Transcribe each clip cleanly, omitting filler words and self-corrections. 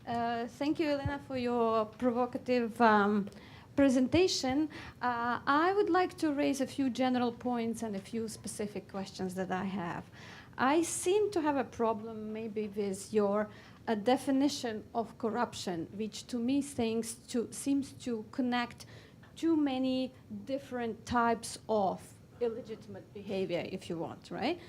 Thank you, Elena, for your provocative presentation. I would like to raise a few general points and a few specific questions that I have. I seem to have a problem maybe with your definition of corruption, which to me seems to connect too many different types of illegitimate behavior, if you want, right?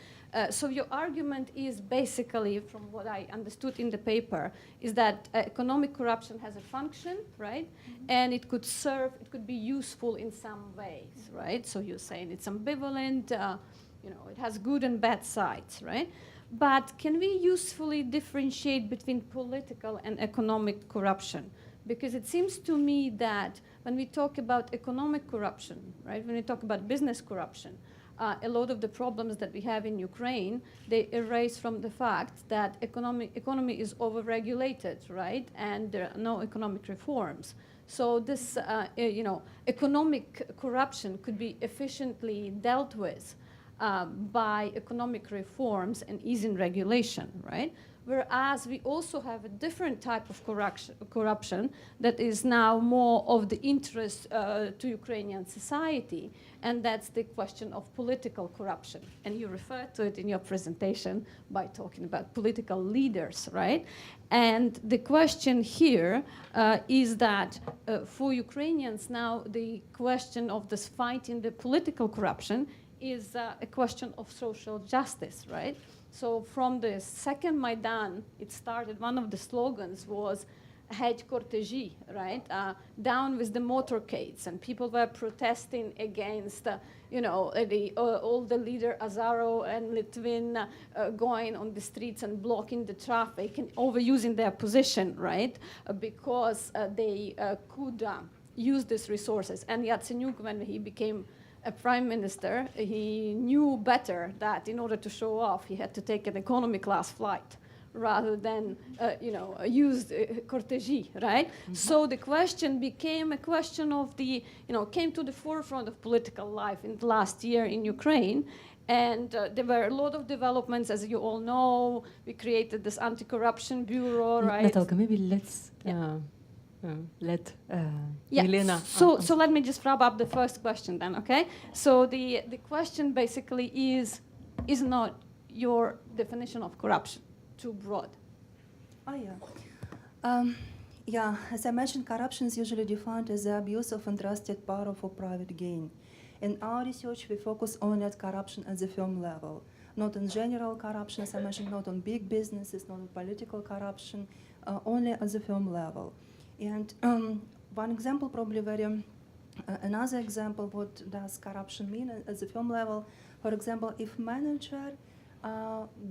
So your argument is basically, from what I understood in the paper, is that economic corruption has a function, right? Mm-hmm. And it could be useful in some ways, right? So you're saying it's ambivalent, it has good and bad sides, right? But can we usefully differentiate between political and economic corruption? Because it seems to me that when we talk about economic corruption, right, when we talk about business corruption, a lot of the problems that we have in Ukraine, they arise from the fact that economy is overregulated, right, and there are no economic reforms. So this, economic corruption could be efficiently dealt with by economic reforms and easing regulation, right? Whereas we also have a different type of corruption that is now more of the interest to Ukrainian society, and that's the question of political corruption. And you referred to it in your presentation by talking about political leaders, right? And the question here is that for Ukrainians now, the question of this fight in the political corruption is a question of social justice, right? So from the second Maidan, it started, one of the slogans was "Hedge cortege," right? Down with the motorcades, and people were protesting against, all the leader Azarov and Litvin going on the streets and blocking the traffic and overusing their position, right? Because they could use these resources. And Yatsenyuk, when he became a prime minister, he knew better that in order to show off, he had to take an economy class flight rather than, use cortege, right? Mm-hmm. So the question became a question of came to the forefront of political life in the last year in Ukraine. And there were a lot of developments, as you all know. We created this Anticorruption Bureau, right? Natalka, maybe let's let Elena. So let me just wrap up the first question then, okay? So the question basically is not your definition of corruption too broad? As I mentioned, corruption is usually defined as the abuse of entrusted power for private gain. In our research, we focus only at corruption at the firm level, not on general corruption, as I mentioned, not on big businesses, not on political corruption, only at the firm level. And one example, probably another example, what does corruption mean at the firm level? For example, if manager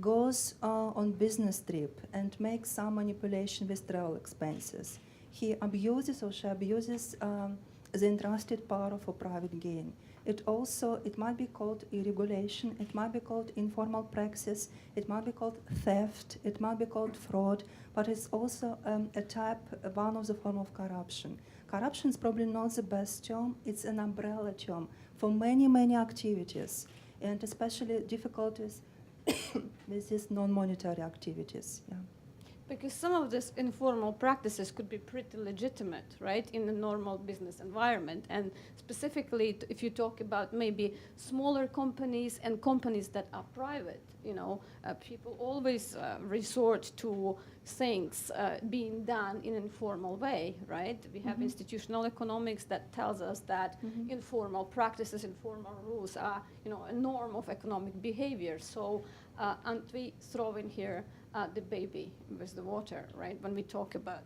goes on business trip and makes some manipulation with travel expenses, he abuses or she abuses the entrusted power for private gain. It might be called irregulation, it might be called informal practice, it might be called theft, it might be called fraud, but it's also one of the form of corruption. Corruption is probably not the best term, it's an umbrella term for many, many activities, and especially difficulties with these non-monetary activities. Yeah. Because some of these informal practices could be pretty legitimate, right, in a normal business environment. And specifically, if you talk about maybe smaller companies and companies that are private, people always resort to things being done in an informal way, right? We have institutional economics that tells us that informal practices, informal rules are, a norm of economic behavior. So aren't we throwing here the baby with the water, right? When we talk about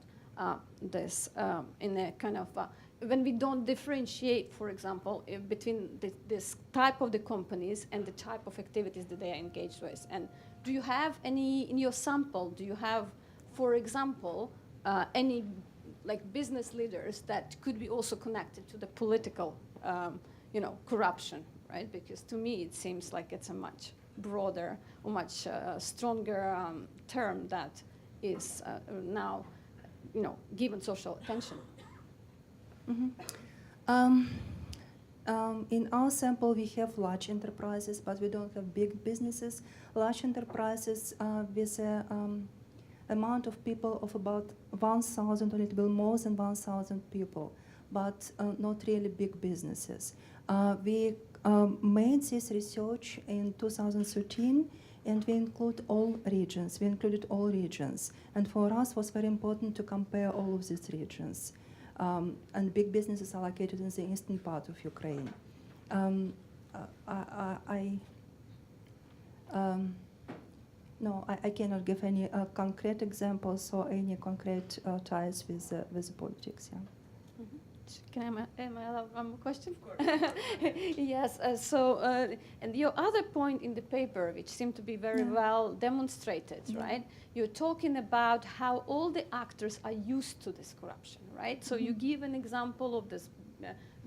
this in a kind of, when we don't differentiate, for example, between this type of the companies and the type of activities that they are engaged with. And do you have any, in your sample, do you have, for example, any business leaders that could be also connected to the political, corruption, right? Because to me, it seems like it's a much broader or much stronger term that is now, given social attention. In our sample, we have large enterprises, but we don't have big businesses. Large enterprises with amount of people of about 1,000 or a little bit more than 1,000 people, but not really big businesses. We made this research in 2013, and we include all regions. We included all regions, and for us, it was very important to compare all of these regions. And big businesses are located in the eastern part of Ukraine. No, I cannot give any concrete examples or any concrete ties with the politics. Yeah. Am I allowed one more question? Of course. Yes. And your other point in the paper, which seemed to be very well demonstrated, right? You're talking about how all the actors are used to this corruption, right? So you give an example of this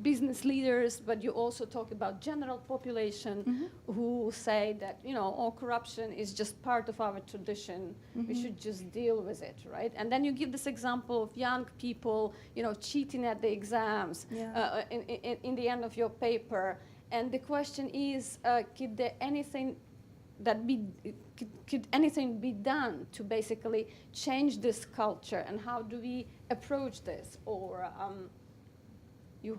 business leaders, but you also talk about general population who say that, you know, all corruption is just part of our tradition. We should just deal with it, right? And then you give this example of young people, you know, cheating at the exams in the end of your paper. And the question is, could anything be done to basically change this culture, and how do we approach this? Or you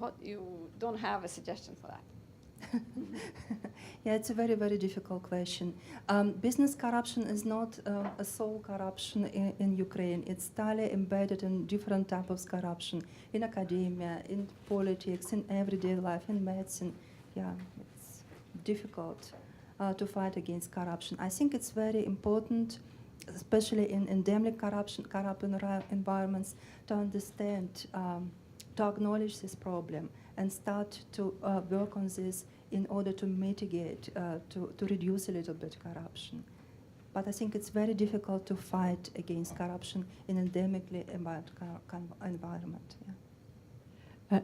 don't have a suggestion for that? Yeah, it's a very, very difficult question. Business corruption is not a sole corruption in Ukraine. It's entirely embedded in different types of corruption, in academia, in politics, in everyday life, in medicine. Yeah, it's difficult to fight against corruption. I think it's very important, especially in endemic corrupt environments, to understand, to acknowledge this problem and start to work on this in order to mitigate, to reduce a little bit corruption. But I think it's very difficult to fight against corruption in an endemically environment. Yeah.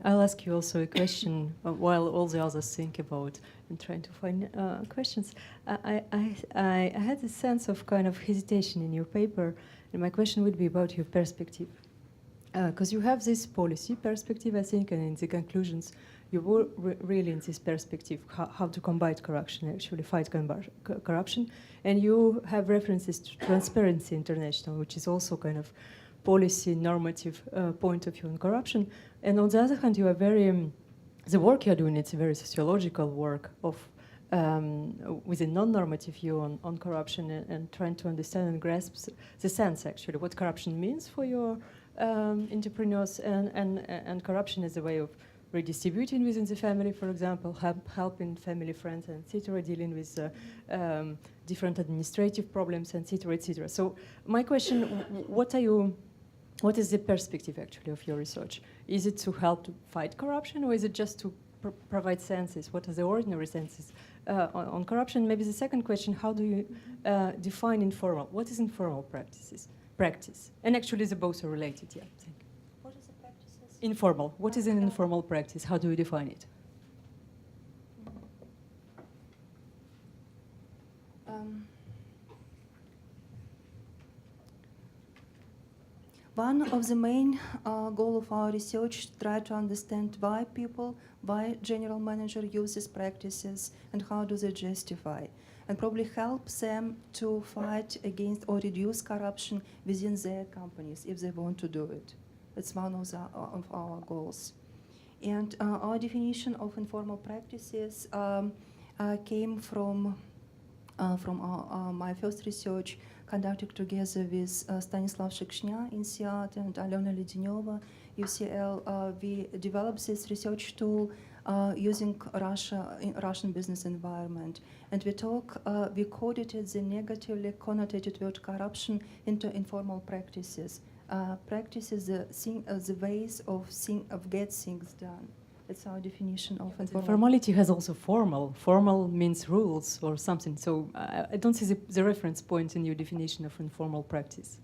I'll ask you also a question while all the others think about and trying to find questions. I had a sense of kind of hesitation in your paper, and my question would be about your perspective. Because you have this policy perspective, I think, and in the conclusions, you were really in this perspective, how to combat corruption, actually fight corruption. And you have references to Transparency International, which is also kind of policy normative point of view on corruption. And on the other hand, you are very, the work you're doing, it's a very sociological work of with a non-normative view on corruption and trying to understand and grasp the sense, actually, what corruption means for your entrepreneurs and corruption as a way of redistributing within the family, for example, helping family friends, and etc., dealing with different administrative problems, and etc., etc. So my question, what is the perspective actually of your research? Is it to help to fight corruption, or is it just to provide senses? What are the ordinary senses on corruption? Maybe the second question, how do you define informal? What is informal practice? And actually the both are related, yeah. What is the practices? Informal. What is an informal practice? How do you define it? One of the main goals of our research is to try to understand why general manager uses practices and how do they justify, and probably help them to fight against or reduce corruption within their companies if they want to do it. It's one of our goals. And our definition of informal practices came from my first research conducted together with Denisova-Schmidt in Seattle and Elena Schmidt, UCL. We developed this research tool using Russian business environment. And we coded the negatively connotated word corruption into informal practices. Practices the ways of get things done. That's our definition of informal. Informality has also formal. Formal means rules or something. So I don't see the reference point in your definition of informal practice.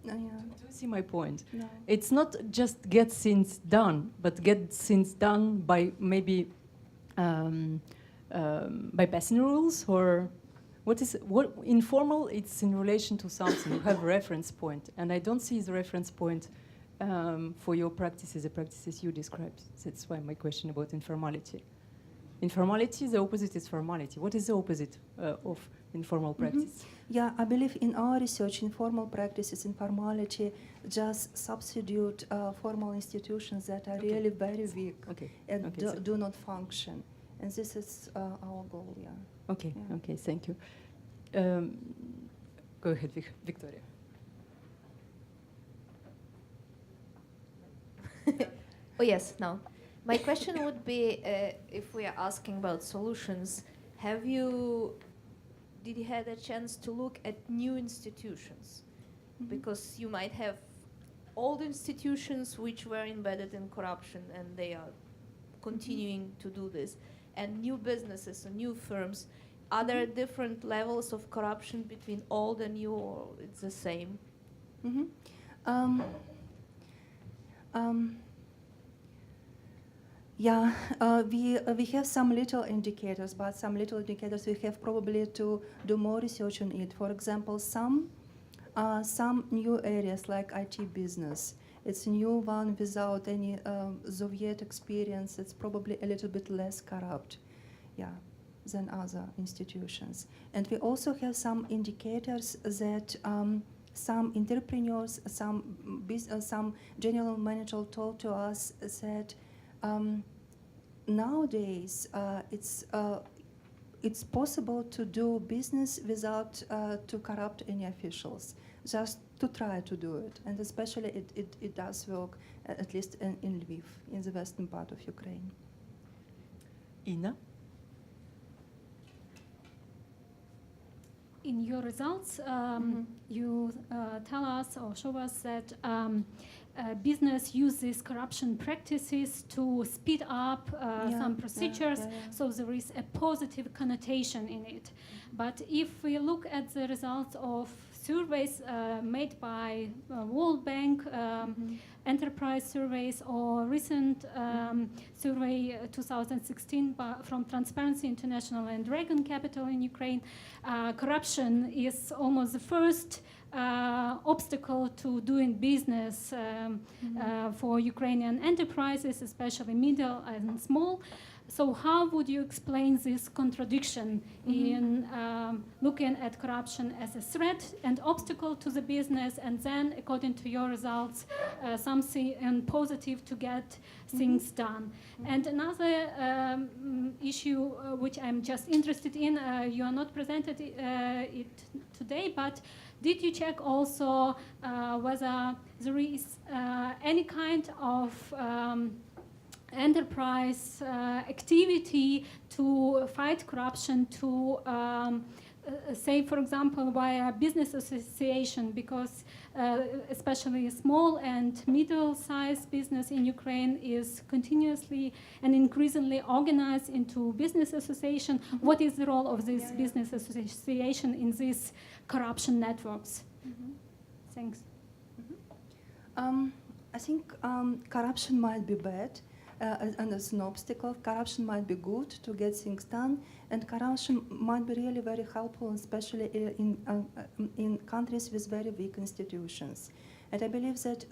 Yeah. Do you see my point? No. It's not just get things done, but get things done by maybe by passing rules, or what informal? It's in relation to something. You have a reference point, and I don't see the reference point for your practices, the practices you described. That's why my question about informality. informality, the opposite is formality. What is the opposite of informal practice? Yeah, I believe in our research, informal practices, informality just substitute formal institutions that are really very weak and do not function. And this is our goal, yeah. Okay, Yeah. okay, thank you. Go ahead, Victoria. Oh yes, no. My question would be, if we are asking about solutions, did you had a chance to look at new institutions? Because you might have old institutions which were embedded in corruption and they are continuing to do this, and new businesses and new firms. Are there different levels of corruption between old and new, or it's the same? Yeah, we have some little indicators, but some little indicators we have probably to do more research on it. For example, some new areas like IT business. It's a new one without any Soviet experience. It's probably a little bit less corrupt, than other institutions. And we also have some indicators that some entrepreneurs, some general managers told to us that nowadays it's possible to do business without to corrupt any officials, just to try to do it. And especially it does work, at least in Lviv, in the western part of Ukraine. Ina? In your results, you tell us or show us that business uses corruption practices to speed up some procedures, so there is a positive connotation in it. But if we look at the results of surveys made by World Bank, enterprise surveys, or recent survey 2016 from Transparency International and Dragon Capital in Ukraine, corruption is almost the first obstacle to doing business for Ukrainian enterprises, especially middle and small. So how would you explain this contradiction in looking at corruption as a threat and obstacle to the business, and then, according to your results, something positive to get things done? And another issue which I'm just interested in, you are not presented it today, but did you check also whether there is any kind of enterprise activity to fight corruption, to say, for example, via business association, because especially small and middle-sized business in Ukraine is continuously and increasingly organized into business association. What is the role of this business association in these corruption networks? Thanks. I think corruption might be bad, and as an obstacle. Corruption might be good to get things done, and corruption might be really very helpful, especially in countries with very weak institutions. And I believe that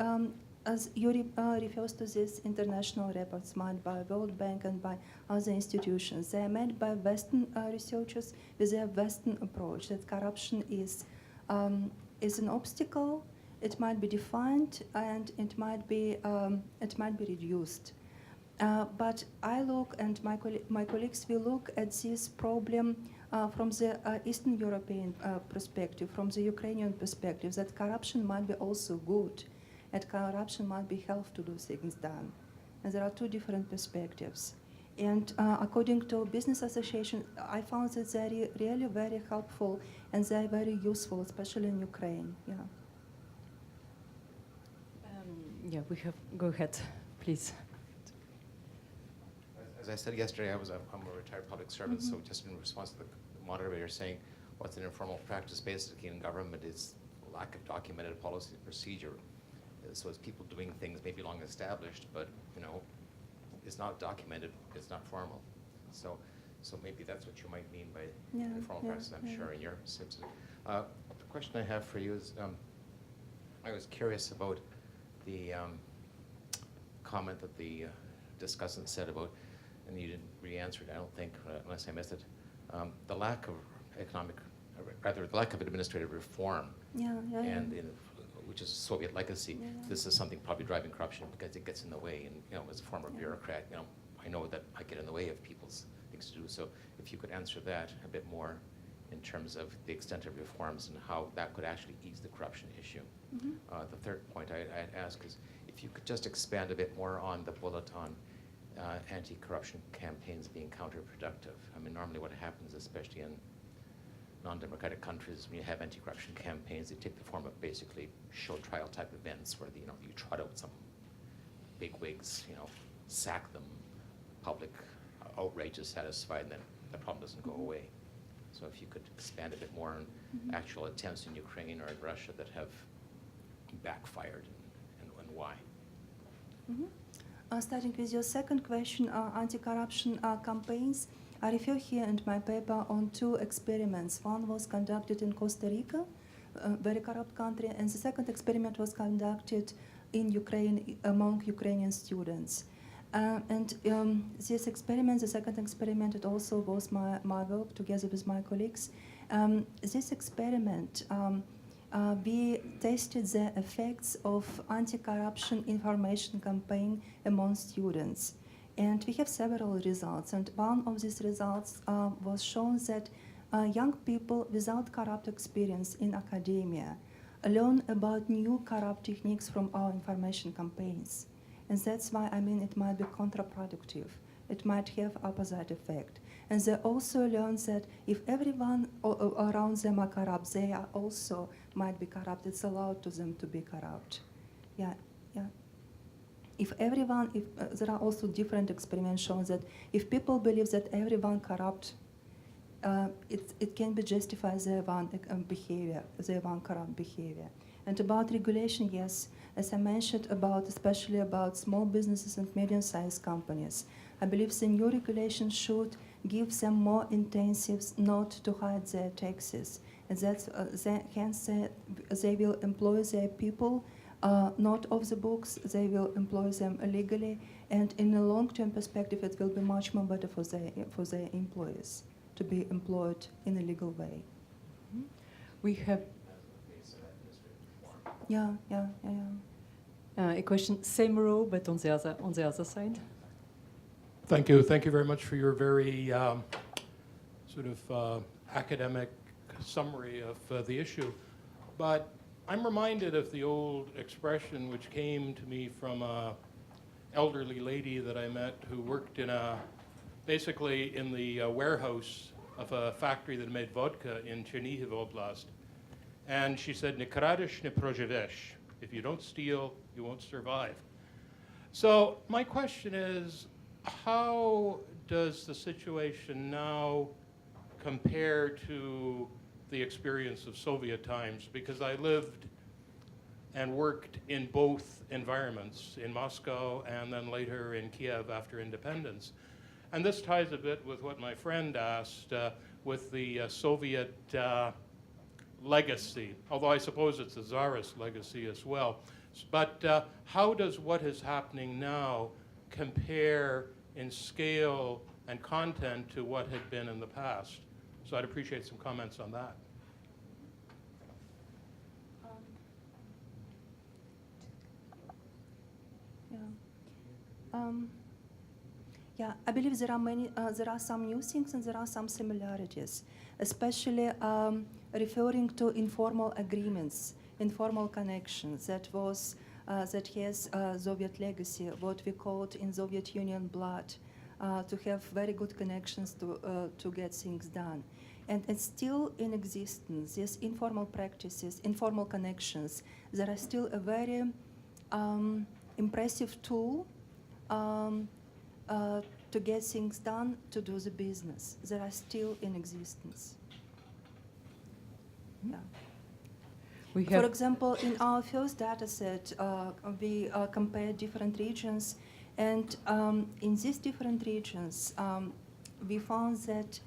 as Yuri refers to these international reports made by World Bank and by other institutions, they are made by Western researchers with their Western approach, that corruption is an obstacle. It might be defined and it might be reduced. But I look, and my colleagues will look at this problem from the Eastern European perspective, from the Ukrainian perspective, that corruption might be also good, and corruption might be helpful to do things done. And there are two different perspectives. And according to business association, I found that they're really very helpful and they're very useful, especially in Ukraine. We have. Go ahead, please. As I said yesterday, I'm a retired public servant, so just in response to the moderator saying what's an informal practice basically in government is lack of documented policy and procedure. So it's people doing things maybe long established, but it's not documented, it's not formal. So maybe that's what you might mean by informal practice, I'm sure, in your sense. The question I have for you is, I was curious about the comment that the discussant said about and you didn't really answer it, I don't think, unless I missed it, the lack of the lack of administrative reform, and which is a Soviet legacy. This is something probably driving corruption because it gets in the way. And as a former bureaucrat, I know that I get in the way of people's things to do. So if you could answer that a bit more in terms of the extent of reforms and how that could actually ease the corruption issue. The third point I'd ask is if you could just expand a bit more on the bullet on anti-corruption campaigns being counterproductive. I mean, normally what happens, especially in non-democratic countries, when you have anti-corruption campaigns, they take the form of basically show trial type events where you trot out some big wigs, sack them, public outrage is satisfied, and then the problem doesn't go away. So if you could expand a bit more on actual attempts in Ukraine or in Russia that have backfired and why. Starting with your second question, anti-corruption campaigns, I refer here in my paper on 2 experiments. One was conducted in Costa Rica, a very corrupt country, and the second experiment was conducted in Ukraine among Ukrainian students. This experiment, the second experiment, it also was my work together with my colleagues. This experiment, we tested the effects of anti-corruption information campaign among students. And we have several results. And one of these results was shown that young people without corrupt experience in academia learn about new corrupt techniques from our information campaigns. And that's why, it might be counterproductive. It might have opposite effect. And they also learn that if everyone around them are corrupt, they are also might be corrupt. It's allowed to them to be corrupt. If there are also different experiments showing that if people believe that everyone corrupt, it can be justified their one corrupt behavior. And about regulation, yes, as I mentioned, especially about small businesses and medium-sized companies, I believe the new regulation should give them more incentives not to hide their taxes, and that's hence they will employ their people not off the books. They will employ them legally, and in a long-term perspective, it will be much more better for their employees to be employed in a legal way. We have a question, same row, but on the other side. Thank you. Thank you very much for your very academic summary of the issue. But I'm reminded of the old expression which came to me from an elderly lady that I met who worked basically in the warehouse of a factory that made vodka in Chernihiv Oblast. And she said, "Ne kradeš, ne proživeš." If you don't steal, you won't survive. So my question is, how does the situation now compare to the experience of Soviet times? Because I lived and worked in both environments, in Moscow and then later in Kiev after independence. And this ties a bit with what my friend asked with the Soviet legacy, although I suppose it's a Tsarist legacy as well. But how does what is happening now compare in scale and content to what had been in the past? So I'd appreciate some comments on that. I believe there are some new things and there are some similarities, especially referring to informal agreements, informal connections that has Soviet legacy, what we called in Soviet Union blood, to have very good connections to get things done. And it's still in existence, these informal practices, informal connections, there are still a very impressive tool to get things done, to do the business. They are still in existence. For example, in our first data set, we compared different regions, and in these different regions, we found that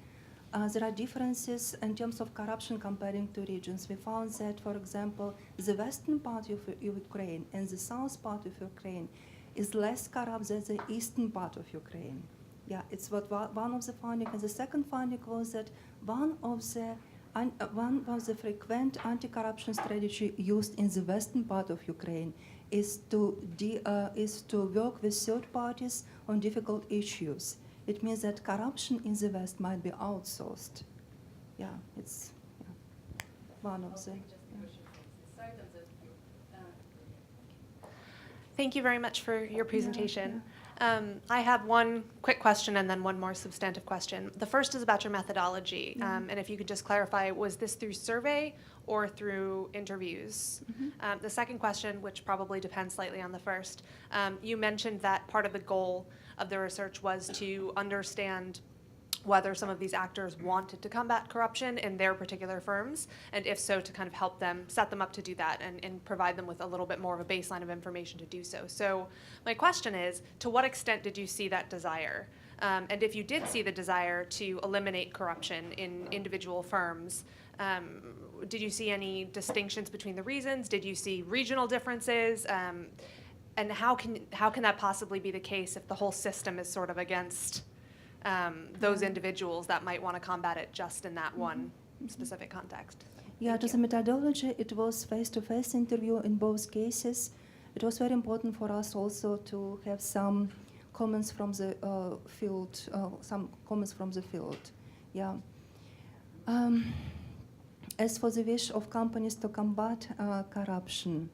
there are differences in terms of corruption comparing to regions. We found that, for example, the western part of Ukraine and the south part of Ukraine is less corrupt than the eastern part of Ukraine. Yeah, it's what one of the findings. And the second finding was that one of the frequent anti-corruption strategy used in the western part of Ukraine is to work with third parties on difficult issues. It means that corruption in the West might be outsourced. Yeah, it's one of the. Thank you very much for your presentation. I have one quick question and then one more substantive question. The first is about your methodology, and if you could just clarify, was this through survey or through interviews? The second question, which probably depends slightly on the first, you mentioned that part of the goal of the research was to understand whether some of these actors wanted to combat corruption in their particular firms, and if so, to kind of help them, set them up to do that and provide them with a little bit more of a baseline of information to do so. So my question is, to what extent did you see that desire? And if you did see the desire to eliminate corruption in individual firms, did you see any distinctions between the reasons? Did you see regional differences? And how can that possibly be the case if the whole system is sort of against those individuals that might want to combat it just in that one specific context? Yeah, Thank to you. the methodology, it was face-to-face interview in both cases. It was very important for us also to have some comments from the field, Yeah. As for the wish of companies to combat corruption,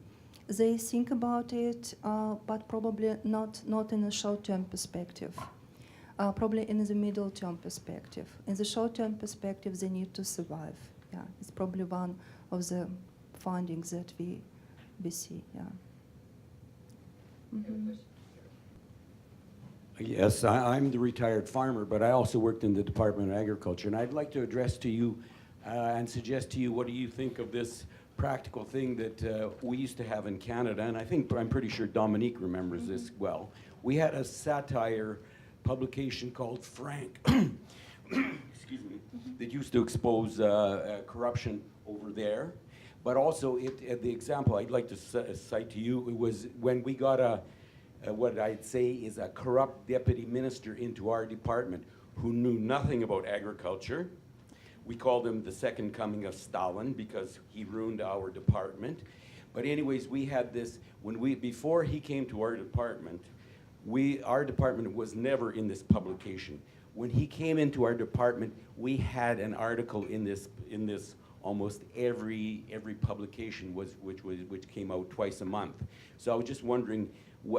they think about it, but probably not in a short-term perspective. Probably in the middle-term perspective. In the short-term perspective, they need to survive. Yeah, it's probably one of the findings that we see. Yeah. Yes, I'm the retired farmer, but I also worked in the Department of Agriculture, and I'd like to address to you and suggest to you, what do you think of this practical thing that we used to have in Canada? And I'm pretty sure Dominique remembers this well. We had a satire publication called Frank, excuse me, that used to expose corruption over there. But also, the example I'd like to cite to you, it was when we got what I'd say is a corrupt deputy minister into our department who knew nothing about agriculture. We called him the second coming of Stalin because he ruined our department. But anyways, we had this, before he came to our department, our department was never in this publication. When he came into our department, we had an article in this almost every publication which came out twice a month. So I was just wondering,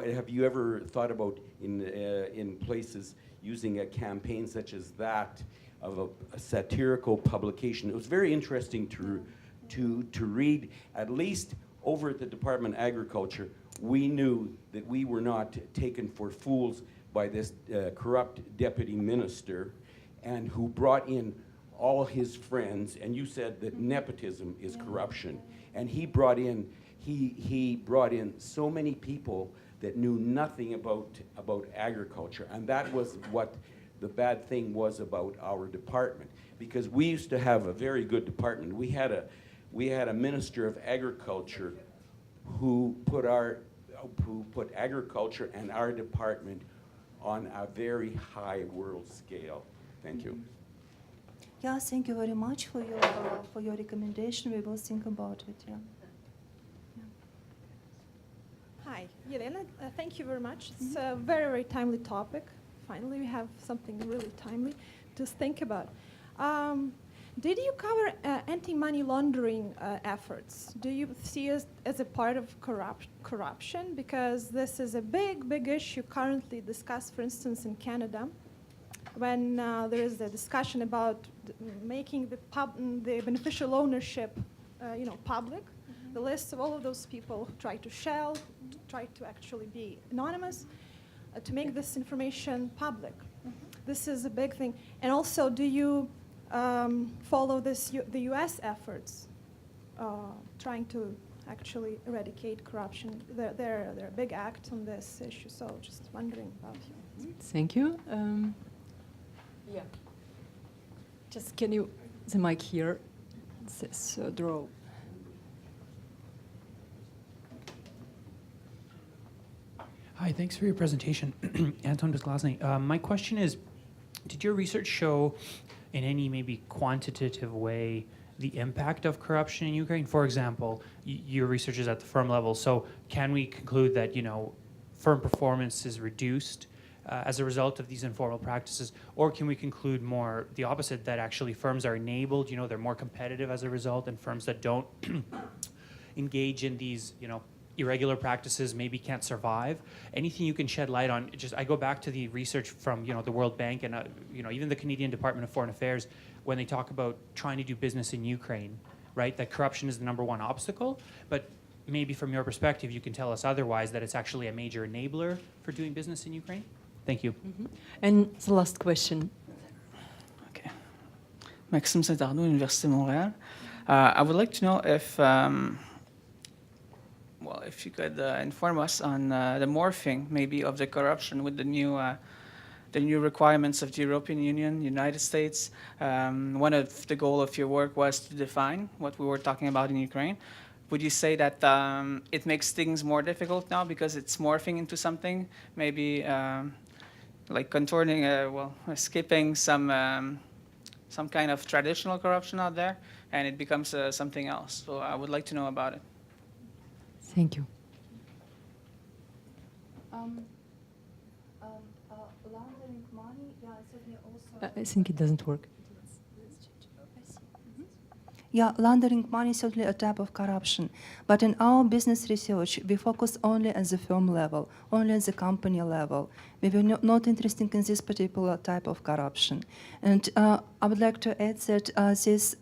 have you ever thought about in places using a campaign such as that of a satirical publication? It was very interesting to read. At least over at the Department of Agriculture, we knew that we were not taken for fools by this corrupt deputy minister, and who brought in all his friends. And you said that nepotism is corruption, and he brought in so many people that knew nothing about agriculture, and that was what the bad thing was about our department, because we used to have a very good department. We had a minister of agriculture who put agriculture and our department on a very high world scale. Thank you. Yeah, thank you very much for your recommendation. We will think about it. Yeah. Hi, Elena. Thank you very much. It's a very, very timely topic. Finally, we have something really timely to think about. Did you cover anti-money laundering efforts? Do you see it as a part of corruption? Because this is a big, big issue currently discussed, for instance, in Canada, when there is a discussion about making the beneficial ownership, public. The list of all of those people who try to shell, try to actually be anonymous, to make this information public. This is a big thing. And also, do you follow the U.S. efforts trying to actually eradicate corruption? They're a big act on this issue, so just wondering about you. Thank you. Yeah. Just can you, the mic here, it says draw. Hi, thanks for your presentation. Anton Bezglazny. My question is, did your research show in any maybe quantitative way the impact of corruption in Ukraine? For example, your research is at the firm level, so can we conclude that, you know, firm performance is reduced as a result of these informal practices, or can we conclude more the opposite, that actually firms are enabled, you know, they're more competitive as a result, and firms that don't engage in these, you know, irregular practices maybe can't survive? Anything you can shed light on? Just, I go back to the research from, you know, the World Bank and you know, even the Canadian Department of Foreign Affairs, when they talk about trying to do business in Ukraine, right? That corruption is the #1 obstacle, but maybe from your perspective, you can tell us otherwise, that it's actually a major enabler for doing business in Ukraine. Thank you. And the last question. Okay. Maxime Saint-Arnaud, Université Montréal. I would like to know if, well, if you could inform us on the morphing, maybe, of the corruption with the new requirements of the European Union, United States. One of the goals of your work was to define what we were talking about in Ukraine. Would you say that it makes things more difficult now because it's morphing into something, maybe like contorting, skipping some kind of traditional corruption out there, and it becomes something else? So I would like to know about it. Thank you. Laundering money, yeah, certainly also. I think it doesn't work. Yeah, laundering money is certainly a type of corruption. But in our business research, we focus only at the firm level, only at the company level. We were not interested in this particular type of corruption. And I would like to add that this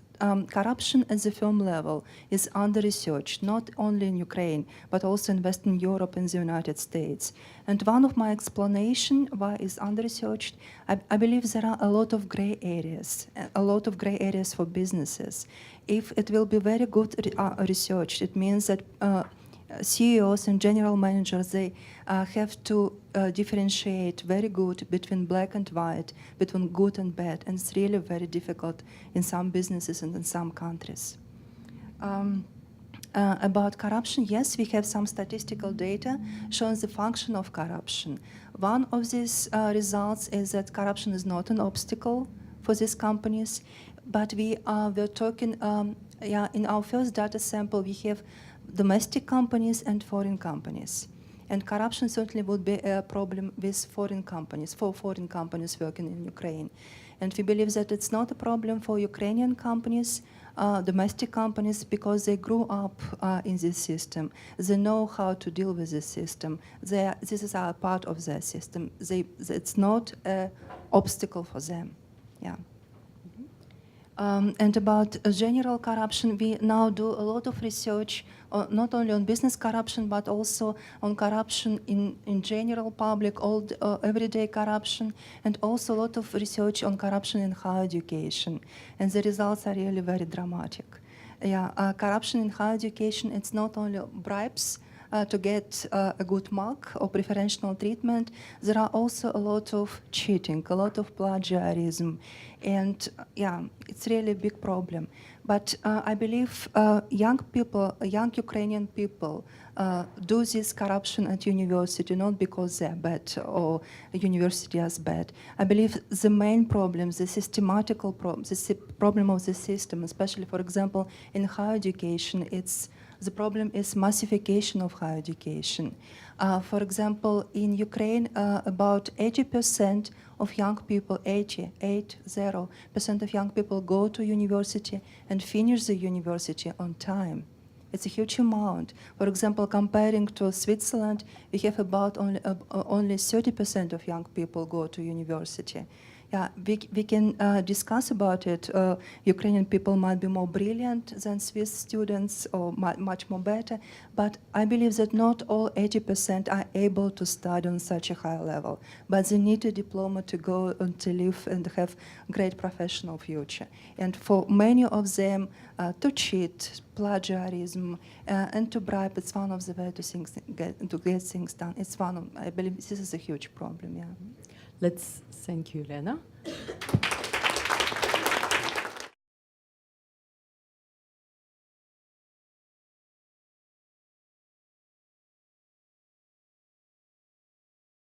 corruption at the firm level is under-researched, not only in Ukraine, but also in Western Europe and the United States. And one of my explanations why it's under-researched, I believe there are a lot of gray areas for businesses. If it will be very good researched, it means that CEOs and general managers, they have to differentiate very good between black and white, between good and bad, and it's really very difficult in some businesses and in some countries. About corruption, yes, we have some statistical data showing the function of corruption. One of these results is that corruption is not an obstacle for these companies, but we're talking, in our first data sample, we have domestic companies and foreign companies. And corruption certainly would be a problem with foreign companies working in Ukraine. And we believe that it's not a problem for Ukrainian companies, domestic companies, because they grew up in this system. They know how to deal with this system. This is a part of their system. It's not an obstacle for them. Yeah. And about general corruption, we now do a lot of research, not only on business corruption, but also on corruption in general public, everyday corruption, and also a lot of research on corruption in higher education. And the results are really very dramatic. Corruption in higher education, it's not only bribes to get a good mark or preferential treatment. There are also a lot of cheating, a lot of plagiarism, and it's really a big problem. But I believe young Ukrainian people do this corruption at university not because they're bad or university is bad. I believe the main problem, the systematical problem, the problem of the system, especially, for example, in higher education, the problem is massification of higher education. For example, in Ukraine, about 80% of young people, 80% of young people go to university and finish the university on time. It's a huge amount. For example, comparing to Switzerland, we have about only 30% of young people go to university. Yeah, we can discuss about it. Ukrainian people might be more brilliant than Swiss students or much more better, but I believe that not all 80% are able to study on such a high level, but they need a diploma to go and to live and have great professional future. And for many of them, to cheat, plagiarism, and to bribe, it's one of the ways to get things done. I believe this is a huge problem, yeah. Let's thank you, Elena.